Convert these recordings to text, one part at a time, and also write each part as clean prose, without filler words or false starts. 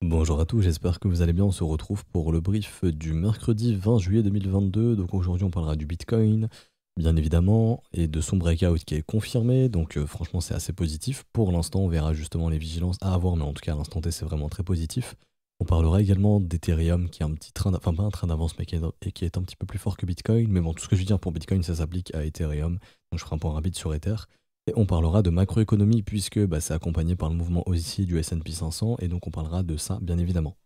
Bonjour à tous, j'espère que vous allez bien. On se retrouve pour le brief du mercredi 20 juillet 2022. Donc aujourd'hui, on parlera du Bitcoin, bien évidemment, et de son breakout qui est confirmé. Donc franchement, c'est assez positif. Pour l'instant, on verra justement les vigilances à avoir, mais en tout cas, à l'instant T, c'est vraiment très positif. On parlera également d'Ethereum qui a un petit train, enfin pas un train d'avance, mais qui est un petit peu plus fort que Bitcoin. Mais bon, tout ce que je veux dire pour Bitcoin, ça s'applique à Ethereum. Donc je ferai un point rapide sur Ether. Et on parlera de macroéconomie puisque c'est accompagné par le mouvement haussier du S&P 500 et donc on parlera de ça bien évidemment.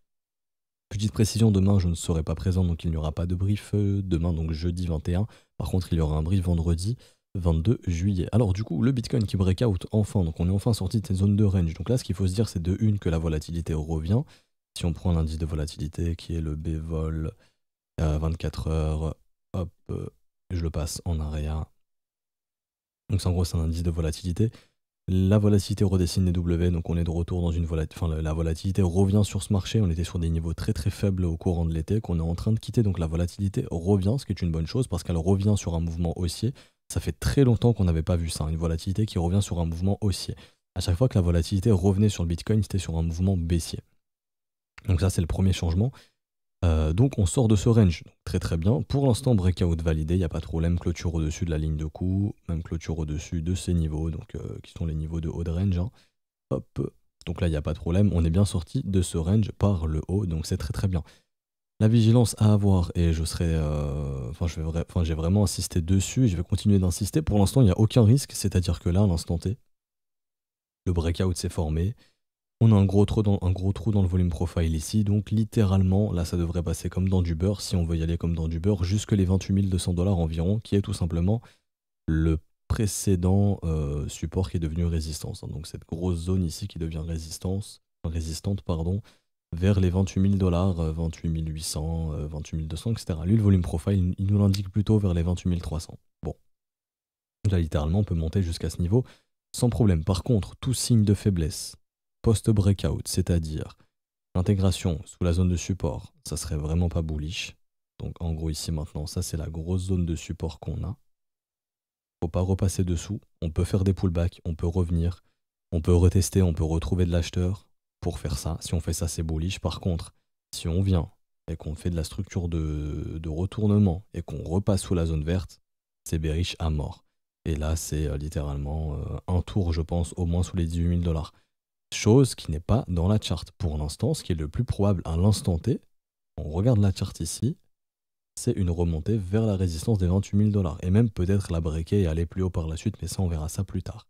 Petite précision, demain je ne serai pas présent donc il n'y aura pas de brief demain donc jeudi 21. Par contre il y aura un brief vendredi 22 juillet. Alors du coup le Bitcoin qui breakout enfin, donc on est enfin sorti de cette zone de range. Donc là ce qu'il faut se dire c'est de une que la volatilité revient. Si on prend l'indice de volatilité qui est le BVOL 24 heures, hop, je le passe en area. Donc c'est en gros c'est un indice de volatilité. La volatilité redessine les W, donc on est de retour dans une volatilité. Enfin, la volatilité revient sur ce marché. On était sur des niveaux très très faibles au courant de l'été, qu'on est en train de quitter. Donc la volatilité revient, ce qui est une bonne chose parce qu'elle revient sur un mouvement haussier. Ça fait très longtemps qu'on n'avait pas vu ça, une volatilité qui revient sur un mouvement haussier. À chaque fois que la volatilité revenait sur le Bitcoin, c'était sur un mouvement baissier. Donc ça, c'est le premier changement. Donc on sort de ce range, donc très très bien. Pour l'instant, breakout validé, il n'y a pas de problème. Clôture au-dessus de la ligne de coup, même clôture au-dessus de ces niveaux, donc qui sont les niveaux de haut de range, hein. Hop. Donc là, il n'y a pas de problème. On est bien sorti de ce range par le haut, donc c'est très très bien. La vigilance à avoir, et je serai. J'ai vraiment insisté dessus et je vais continuer d'insister. Pour l'instant, il n'y a aucun risque, c'est-à-dire que là, à l'instant T, le breakout s'est formé. On a un gros trou dans le volume profile ici, donc littéralement, là ça devrait passer comme dans du beurre, si on veut y aller comme dans du beurre, jusque les 28 200 $ environ, qui est tout simplement le précédent support qui est devenu résistance, hein. Donc cette grosse zone ici qui devient résistante, pardon, vers les 28 000 $, 28 800, 28 200, etc. Lui, le volume profile, il nous l'indique plutôt vers les 28 300. Bon, là littéralement, on peut monter jusqu'à ce niveau sans problème. Par contre, tout signe de faiblesse post-breakout, c'est-à-dire l'intégration sous la zone de support, ça serait vraiment pas bullish. Donc en gros ici maintenant, ça c'est la grosse zone de support qu'on a. Faut pas repasser dessous, on peut faire des pullbacks, on peut revenir, on peut retester, on peut retrouver de l'acheteur pour faire ça. Si on fait ça, c'est bullish. Par contre, si on vient et qu'on fait de la structure de retournement et qu'on repasse sous la zone verte, c'est bearish à mort. Et là, c'est littéralement un tour, je pense, au moins sous les 18 000 $. Chose qui n'est pas dans la charte pour l'instant, ce qui est le plus probable à l'instant T. On regarde la charte ici, c'est une remontée vers la résistance des 28 000 $. Et même peut-être la breaker et aller plus haut par la suite, mais ça on verra ça plus tard.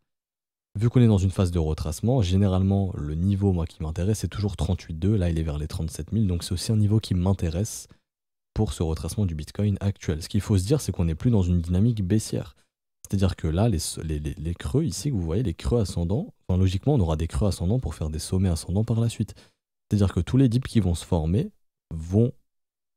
Vu qu'on est dans une phase de retracement, généralement le niveau moi qui m'intéresse c'est toujours 38,2, là il est vers les 37 000, donc c'est aussi un niveau qui m'intéresse pour ce retracement du Bitcoin actuel. Ce qu'il faut se dire c'est qu'on n'est plus dans une dynamique baissière. C'est-à-dire que là, les creux ici, que vous voyez, les creux ascendants, enfin, logiquement, on aura des creux ascendants pour faire des sommets ascendants par la suite. C'est-à-dire que tous les dips qui vont se former vont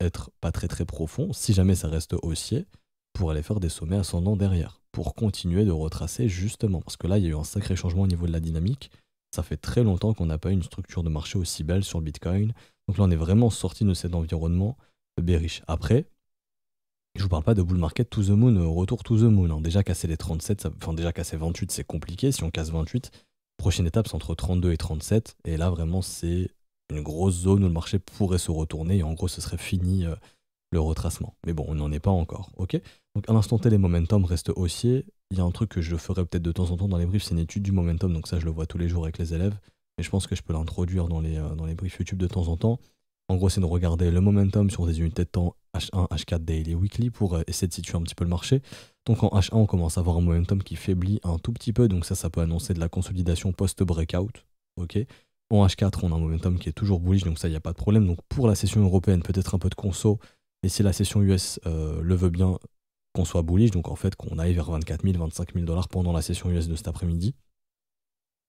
être pas très très profonds, si jamais ça reste haussier, pour aller faire des sommets ascendants derrière, pour continuer de retracer justement. Parce que là, il y a eu un sacré changement au niveau de la dynamique. Ça fait très longtemps qu'on n'a pas eu une structure de marché aussi belle sur le Bitcoin. Donc là, on est vraiment sorti de cet environnement bearish. Après, je vous parle pas de bull market to the moon, retour to the moon, hein. Déjà casser les 37, enfin déjà casser 28 c'est compliqué. Si on casse 28, prochaine étape c'est entre 32 et 37. Et là vraiment c'est une grosse zone où le marché pourrait se retourner et en gros ce serait fini le retracement. Mais bon, on n'en est pas encore, ok. Donc à l'instant T les momentum restent haussiers. Il y a un truc que je ferai peut-être de temps en temps dans les briefs, c'est une étude du momentum, donc ça je le vois tous les jours avec les élèves. Mais je pense que je peux l'introduire dans les briefs YouTube de temps en temps. En gros, c'est de regarder le momentum sur des unités de temps H1, H4, daily, weekly pour essayer de situer un petit peu le marché. Donc en H1, on commence à avoir un momentum qui faiblit un tout petit peu, donc ça peut annoncer de la consolidation post-breakout. Ok. En H4, on a un momentum qui est toujours bullish, donc ça, il n'y a pas de problème. Donc pour la session européenne, peut-être un peu de conso, et si la session US le veut bien, qu'on soit bullish, donc en fait qu'on aille vers 24 000, 25 000 $ pendant la session US de cet après-midi.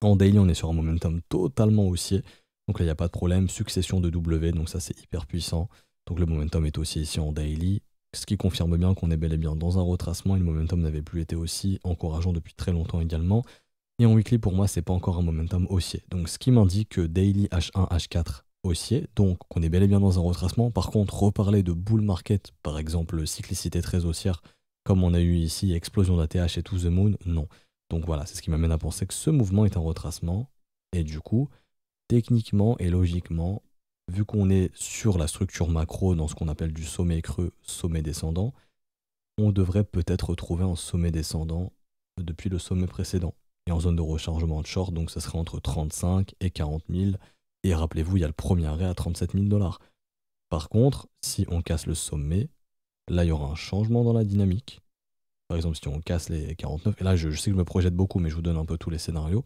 En daily, on est sur un momentum totalement haussier. Donc là, il n'y a pas de problème. Succession de W, donc ça, c'est hyper puissant. Donc le momentum est aussi ici en daily. Ce qui confirme bien qu'on est bel et bien dans un retracement et le momentum n'avait plus été aussi encourageant depuis très longtemps également. Et en weekly, pour moi, c'est pas encore un momentum haussier. Donc ce qui m'indique que daily H1, H4 haussier, donc qu'on est bel et bien dans un retracement. Par contre, reparler de bull market, par exemple cyclicité très haussière, comme on a eu ici, explosion d'ATH et to the moon, non. Donc voilà, c'est ce qui m'amène à penser que ce mouvement est un retracement. Et du coup, techniquement et logiquement, vu qu'on est sur la structure macro dans ce qu'on appelle du sommet creux, sommet descendant, on devrait peut-être retrouver un sommet descendant depuis le sommet précédent. Et en zone de rechargement de short, donc ça serait entre 35 et 40 000. Et rappelez-vous, il y a le premier arrêt à 37 000 $. Par contre, si on casse le sommet, là il y aura un changement dans la dynamique. Par exemple, si on casse les 49, et là je sais que je me projette beaucoup, mais je vous donne un peu tous les scénarios.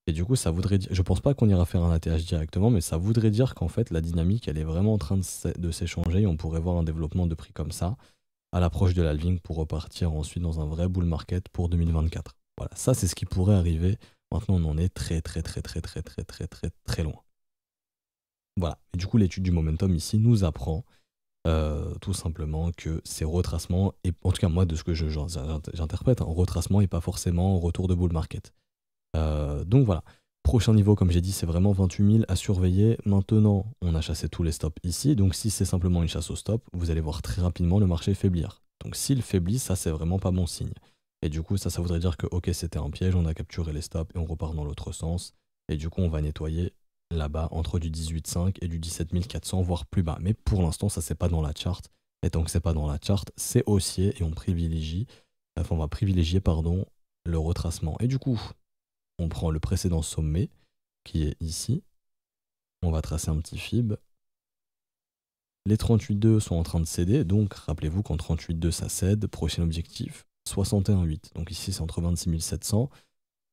Et du coup, ça voudrait dire, je pense pas qu'on ira faire un ATH directement, mais ça voudrait dire qu'en fait la dynamique elle est vraiment en train de s'échanger et on pourrait voir un développement de prix comme ça à l'approche de l'halving pour repartir ensuite dans un vrai bull market pour 2024. Voilà, ça c'est ce qui pourrait arriver. Maintenant, on en est très très loin. Voilà. Et du coup, l'étude du momentum ici nous apprend tout simplement que ces retracements, et en tout cas moi de ce que j'interprète, un retracement et pas forcément un retour de bull market. Donc voilà. Prochain niveau, comme j'ai dit, c'est vraiment 28 000 à surveiller. Maintenant, on a chassé tous les stops ici. Donc si c'est simplement une chasse au stop, vous allez voir très rapidement le marché faiblir. Donc s'il faiblit, ça c'est vraiment pas bon signe. Et du coup, ça voudrait dire que ok, c'était un piège, on a capturé les stops et on repart dans l'autre sens. Et du coup, on va nettoyer là-bas entre du 18,5 et du 17 400, voire plus bas. Mais pour l'instant, ça c'est pas dans la charte. Et tant que c'est pas dans la charte, c'est haussier et on privilégie, enfin on va privilégier pardon, le retracement. Et du coup, on prend le précédent sommet qui est ici. On va tracer un petit fib. Les 38,2 sont en train de céder, donc rappelez-vous qu'en 38,2 ça cède. Prochain objectif, 61,8. Donc ici c'est entre 26 700.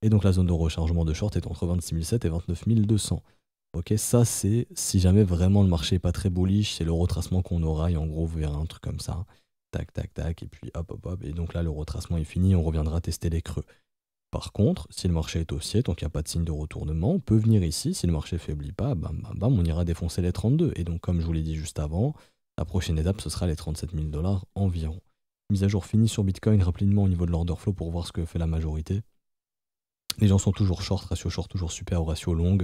Et donc la zone de rechargement de short est entre 26 700 et 29 200. Ok, ça c'est si jamais vraiment le marché est pas très bullish, c'est le retracement qu'on aura et en gros vous verrez un truc comme ça. Tac, tac, tac, et puis hop, hop, hop. Et donc là le retracement est fini, on reviendra tester les creux. Par contre, si le marché est haussier, tant qu'il n'y a pas de signe de retournement, on peut venir ici. Si le marché faiblit pas, bam, bam, bam, on ira défoncer les 32. Et donc, comme je vous l'ai dit juste avant, la prochaine étape, ce sera les 37 000 $ environ. Mise à jour finie sur Bitcoin rapidement au niveau de l'order flow pour voir ce que fait la majorité. Les gens sont toujours short toujours super au ratio long.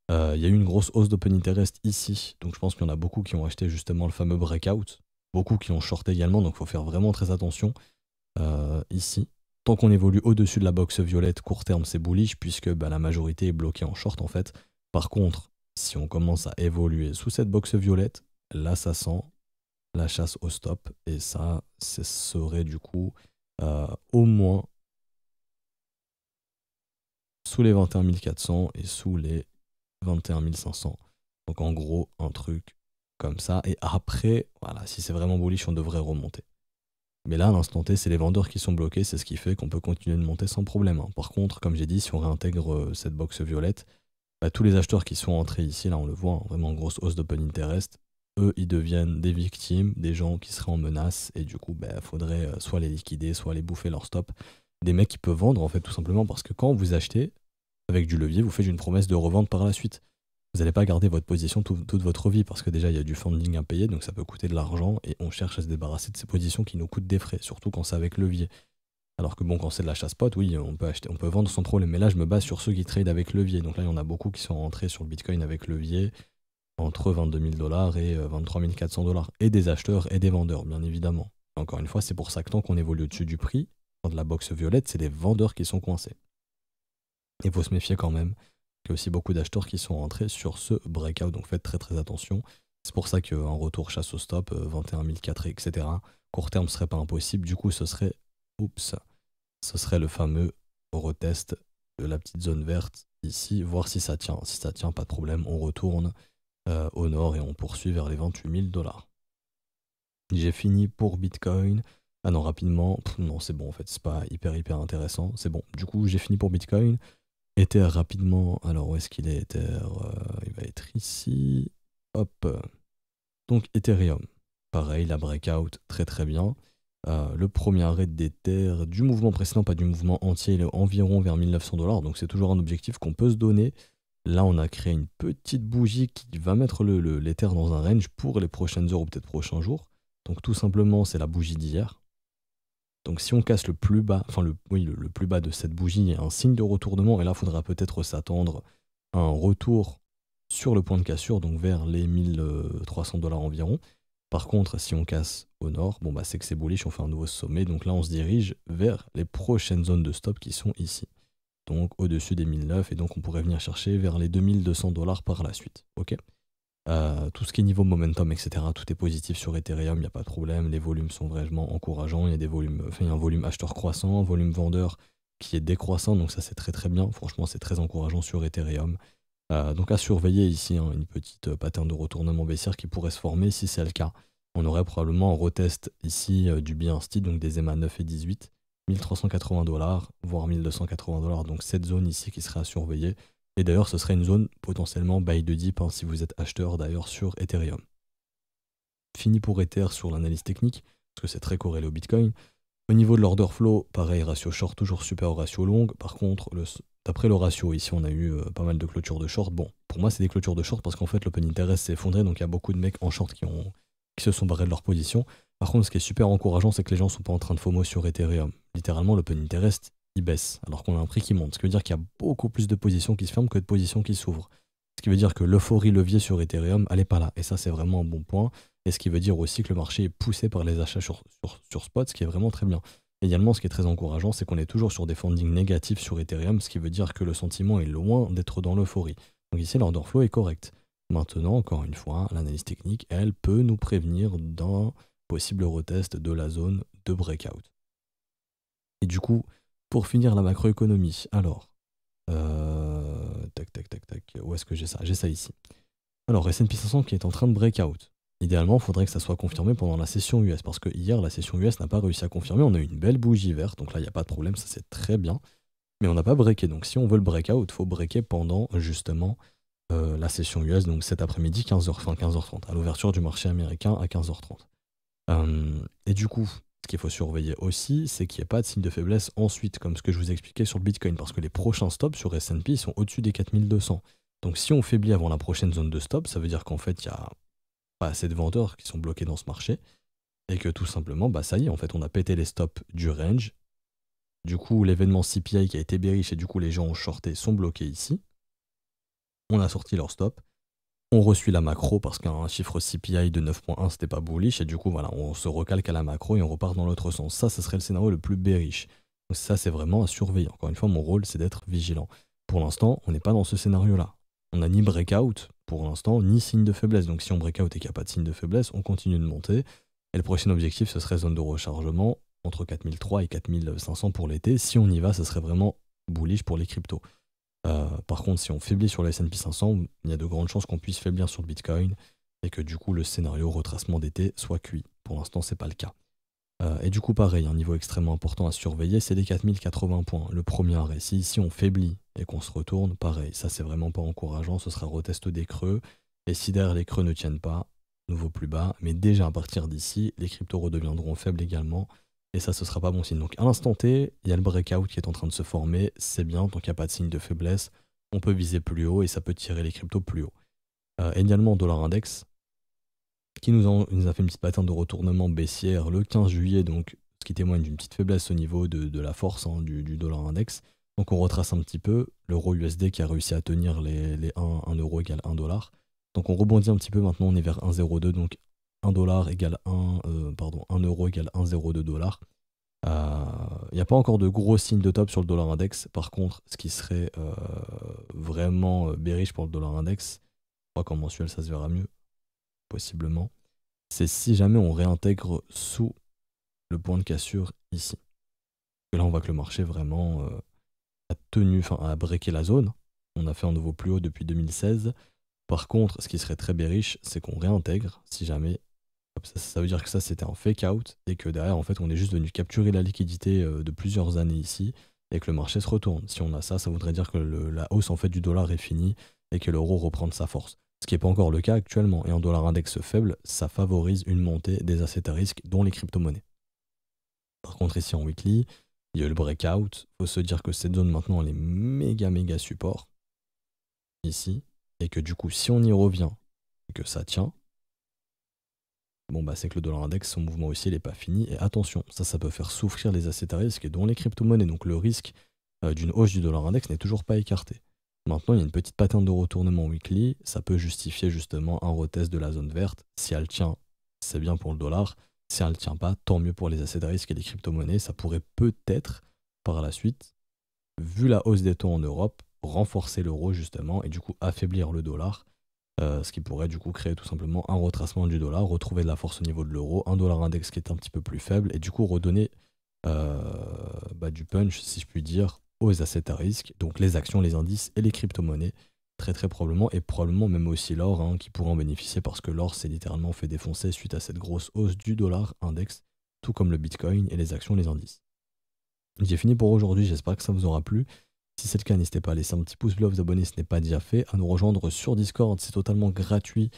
Il y a eu une grosse hausse d'open interest ici. Donc, je pense qu'il y en a beaucoup qui ont acheté justement le fameux breakout. Beaucoup qui ont short également, donc il faut faire vraiment très attention ici. Tant qu'on évolue au-dessus de la box violette, court terme, c'est bullish, puisque la majorité est bloquée en short, en fait. Par contre, si on commence à évoluer sous cette box violette, là, ça sent la chasse au stop. Et ça, ce serait du coup au moins sous les 21 400 et sous les 21 500. Donc, en gros, un truc comme ça. Et après, voilà, si c'est vraiment bullish, on devrait remonter. Mais là, à l'instant T, c'est les vendeurs qui sont bloqués, c'est ce qui fait qu'on peut continuer de monter sans problème. Par contre, comme j'ai dit, si on réintègre cette box violette, tous les acheteurs qui sont entrés ici, là on le voit, vraiment grosse hausse d'open interest, eux, ils deviennent des victimes, des gens qui seraient en menace, et du coup, il faudrait soit les liquider, soit les bouffer leur stop. Des mecs qui peuvent vendre, en fait, tout simplement parce que quand vous achetez, avec du levier, vous faites une promesse de revente par la suite. Vous n'allez pas garder votre position toute votre vie parce que déjà il y a du funding à payer, donc ça peut coûter de l'argent et on cherche à se débarrasser de ces positions qui nous coûtent des frais, surtout quand c'est avec levier. Alors que bon, quand c'est de l'achat spot, oui, on peut acheter, on peut vendre sans problème. Mais là, je me base sur ceux qui trade avec levier. Donc là, il y en a beaucoup qui sont rentrés sur le Bitcoin avec levier entre 22 000 $ et 23 400 $. Et des acheteurs et des vendeurs, bien évidemment. Et encore une fois, c'est pour ça que tant qu'on évolue au-dessus du prix, dans de la box violette, c'est les vendeurs qui sont coincés. Il faut se méfier quand même. Il y a aussi beaucoup d'acheteurs qui sont rentrés sur ce breakout, donc faites très très attention. C'est pour ça qu'un retour chasse au stop, 21 400, etc. Court terme serait pas impossible, du coup ce serait le fameux retest de la petite zone verte ici, voir si ça tient. Si ça tient, pas de problème, on retourne au nord et on poursuit vers les 28 000 $. J'ai fini pour Bitcoin. Ah non, rapidement, non c'est bon en fait, c'est pas hyper intéressant, c'est bon. Du coup j'ai fini pour Bitcoin. Ether rapidement, alors où est-ce qu'il est Ether il va être ici, hop. Donc Ethereum, pareil, la breakout, très bien. Le premier arrêt d'Ether du mouvement précédent, pas du mouvement entier, il est environ vers 1900 $, donc c'est toujours un objectif qu'on peut se donner. Là on a créé une petite bougie qui va mettre l'Ether dans un range pour les prochaines heures ou peut-être prochains jours. Donc tout simplement c'est la bougie d'hier. Donc si on casse le plus bas, enfin le plus bas de cette bougie, il y a un signe de retournement et là il faudra peut-être s'attendre à un retour sur le point de cassure, donc vers les 1300 $ environ. Par contre, si on casse au nord, bon c'est que c'est bullish, on fait un nouveau sommet, donc là on se dirige vers les prochaines zones de stop qui sont ici. Donc au-dessus des 1009 et donc on pourrait venir chercher vers les 2200 $ par la suite. Ok. Tout ce qui est niveau momentum, etc., tout est positif sur Ethereum, il n'y a pas de problème. Les volumes sont vraiment encourageants. Il y a des volumes, enfin, il y a un volume acheteur croissant, un volume vendeur qui est décroissant, donc ça c'est très très bien. Franchement, c'est très encourageant sur Ethereum. Donc à surveiller ici, hein, une petite pattern de retournement baissière qui pourrait se former. Si c'est le cas, on aurait probablement un retest ici du BNST, donc des EMA 9 et 18, 1380 $, voire 1280 $. Donc cette zone ici qui serait à surveiller. Et d'ailleurs, ce serait une zone potentiellement buy de dip, hein, si vous êtes acheteur d'ailleurs sur Ethereum. Fini pour Ether sur l'analyse technique, parce que c'est très corrélé au Bitcoin. Au niveau de l'order flow, pareil, ratio short toujours super au ratio long. Par contre, d'après le ratio, ici on a eu pas mal de clôtures de short. Bon, pour moi c'est des clôtures de short parce qu'en fait l'open interest s'est effondré, donc il y a beaucoup de mecs en short qui se sont barrés de leur position. Par contre, ce qui est super encourageant, c'est que les gens sont pas en train de FOMO sur Ethereum. Littéralement, l'open interest, il baisse, alors qu'on a un prix qui monte. Ce qui veut dire qu'il y a beaucoup plus de positions qui se ferment que de positions qui s'ouvrent. Ce qui veut dire que l'euphorie levier sur Ethereum, elle n'est pas là. Et ça, c'est vraiment un bon point. Et ce qui veut dire aussi que le marché est poussé par les achats sur spot, ce qui est vraiment très bien. Également, ce qui est très encourageant, c'est qu'on est toujours sur des fundings négatifs sur Ethereum, ce qui veut dire que le sentiment est loin d'être dans l'euphorie. Donc ici, l'order flow est correct. Maintenant, encore une fois, l'analyse technique, elle peut nous prévenir d'un possible retest de la zone de breakout. Et du coup, pour finir la macroéconomie, alors, où est-ce que j'ai ça? J'ai ça ici. Alors, S&P 500 qui est en train de breakout. Idéalement, il faudrait que ça soit confirmé pendant la session US, parce que hier, la session US n'a pas réussi à confirmer. On a eu une belle bougie verte, donc là, il n'y a pas de problème, ça c'est très bien. Mais on n'a pas breaké, donc si on veut le breakout, il faut breaker pendant justement la session US, donc cet après-midi, 15h30, à l'ouverture du marché américain à 15h30. Et du coup, ce qu'il faut surveiller aussi, c'est qu'il n'y ait pas de signe de faiblesse ensuite, comme ce que je vous expliquais sur le Bitcoin, parce que les prochains stops sur S&P sont au-dessus des 4200. Donc si on faiblit avant la prochaine zone de stop, ça veut dire qu'en fait, il y a pas assez de vendeurs qui sont bloqués dans ce marché, et que tout simplement, bah ça y est, en fait, on a pété les stops du range. Du coup, l'événement CPI qui a été bearish et du coup les gens ont shorté sont bloqués ici. On a sorti leur stop. On reçut la macro parce qu'un chiffre CPI de 9.1 c'était pas bullish et du coup voilà, on se recalque à la macro et on repart dans l'autre sens. Ça, ce serait le scénario le plus bearish. Donc ça, c'est vraiment à surveiller. Encore une fois, mon rôle, c'est d'être vigilant. Pour l'instant, on n'est pas dans ce scénario-là. On n'a ni breakout pour l'instant, ni signe de faiblesse. Donc si on breakout et qu'il n'y a pas de signe de faiblesse, on continue de monter. Et le prochain objectif, ce serait zone de rechargement entre 4003 et 4500 pour l'été. Si on y va, ce serait vraiment bullish pour les cryptos. Par contre, si on faiblit sur le S&P 500, il y a de grandes chances qu'on puisse faiblir sur le Bitcoin et que du coup le scénario retracement d'été soit cuit. Pour l'instant, c'est pas le cas. Et du coup, pareil, un niveau extrêmement important à surveiller, c'est les 4080 points. Le premier arrêt. Si ici on faiblit et qu'on se retourne, pareil, ça c'est vraiment pas encourageant, ce sera retest des creux. Et si derrière les creux ne tiennent pas, nouveau plus bas. Mais déjà à partir d'ici, les cryptos redeviendront faibles également. Et ça, ce sera pas bon signe. Donc à l'instant T, il y a le breakout qui est en train de se former, c'est bien, tant qu'il n'y a pas de signe de faiblesse, on peut viser plus haut et ça peut tirer les cryptos plus haut. Également dollar index, qui nous a fait une petite pattern de retournement baissière le 15 juillet, donc ce qui témoigne d'une petite faiblesse au niveau de la force, hein, du dollar index. Donc on retrace un petit peu l'euro USD qui a réussi à tenir les 1 euro égale 1 dollar. Donc on rebondit un petit peu, maintenant on est vers 1,02, donc 1 dollar égale 1 euro égale 1,02 dollars. Il n'y a pas encore de gros signes de top sur le dollar index. Par contre, ce qui serait vraiment bearish pour le dollar index, je crois qu'en mensuel ça se verra mieux, possiblement, c'est si jamais on réintègre sous le point de cassure ici. Et là, on voit que le marché vraiment a breaké la zone. On a fait un nouveau plus haut depuis 2016. Par contre, ce qui serait très bearish, c'est qu'on réintègre si jamais. Ça veut dire que ça c'était un fake out et que derrière en fait on est juste venu capturer la liquidité de plusieurs années ici et que le marché se retourne. Si on a ça, ça voudrait dire que la hausse en fait du dollar est finie et que l'euro reprend de sa force. Ce qui n'est pas encore le cas actuellement. Et en dollar index faible, ça favorise une montée des assets à risque, dont les crypto-monnaies. Par contre ici en weekly, il y a eu le breakout. Il faut se dire que cette zone maintenant elle est méga support ici et que du coup si on y revient et que ça tient, bon bah c'est que le dollar index, son mouvement aussi, il n'est pas fini. Et attention, ça peut faire souffrir les assets à risque et dont les crypto-monnaies. Donc le risque d'une hausse du dollar index n'est toujours pas écarté. Maintenant, il y a une petite pattern de retournement weekly. Ça peut justifier justement un retest de la zone verte. Si elle tient, c'est bien pour le dollar. Si elle ne tient pas, tant mieux pour les assets à risque et les crypto-monnaies. Ça pourrait peut-être, par la suite, vu la hausse des taux en Europe, renforcer l'euro justement et du coup affaiblir le dollar. ce qui pourrait du coup créer tout simplement un retracement du dollar, retrouver de la force au niveau de l'euro, un dollar index qui est un petit peu plus faible, et du coup redonner euh, du punch, si je puis dire, aux assets à risque, donc les actions, les indices et les crypto-monnaies, très très probablement, et probablement même aussi l'or, hein, qui pourrait en bénéficier parce que l'or s'est littéralement fait défoncer suite à cette grosse hausse du dollar index, tout comme le bitcoin et les actions, les indices. J'ai fini pour aujourd'hui, j'espère que ça vous aura plu. Si c'est le cas, n'hésitez pas à laisser un petit pouce bleu, à vous abonner si ce n'est pas déjà fait, à nous rejoindre sur Discord, c'est totalement gratuit.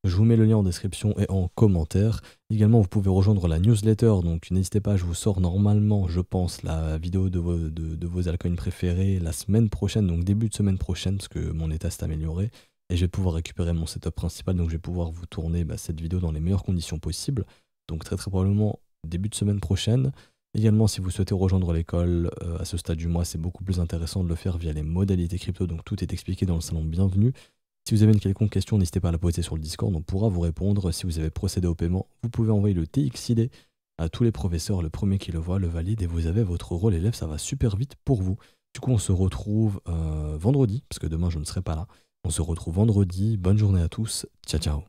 Je vous mets le lien en description et en commentaire. Également, vous pouvez rejoindre la newsletter, donc n'hésitez pas, je vous sors normalement, je pense, la vidéo de vos altcoins préférés la semaine prochaine, donc début de semaine prochaine, parce que mon état s'est amélioré. Et je vais pouvoir récupérer mon setup principal, donc je vais pouvoir vous tourner cette vidéo dans les meilleures conditions possibles. Donc très très probablement début de semaine prochaine. Également, si vous souhaitez rejoindre l'école à ce stade du mois, c'est beaucoup plus intéressant de le faire via les modalités crypto, donc tout est expliqué dans le salon Bienvenue. Si vous avez une quelconque question, n'hésitez pas à la poser sur le Discord, on pourra vous répondre. Si vous avez procédé au paiement, vous pouvez envoyer le TXID à tous les professeurs, le premier qui le voit le valide et vous avez votre rôle élève, ça va super vite pour vous. Du coup, on se retrouve vendredi, parce que demain je ne serai pas là. On se retrouve vendredi, bonne journée à tous, ciao ciao.